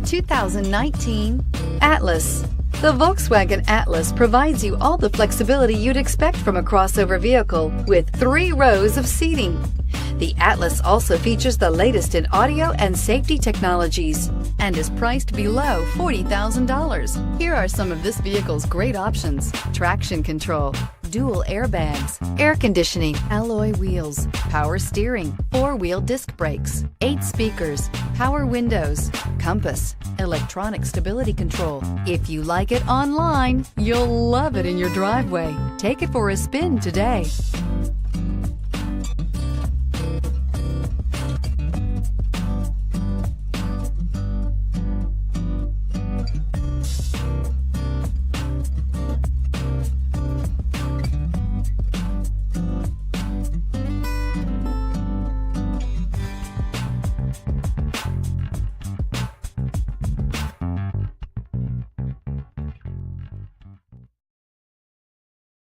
the 2019 Atlas. The Volkswagen Atlas provides you all the flexibility you'd expect from a crossover vehicle with 3 rows of seating. The Atlas also features the latest in audio and safety technologies and is priced below $40,000. Here are some of this vehicle's great options: traction control, dual airbags, air conditioning, alloy wheels, power steering, 4-wheel disc brakes, 8 speakers, power windows, compass, electronic stability control. If you like it online, you'll love it in your driveway. Take it for a spin today.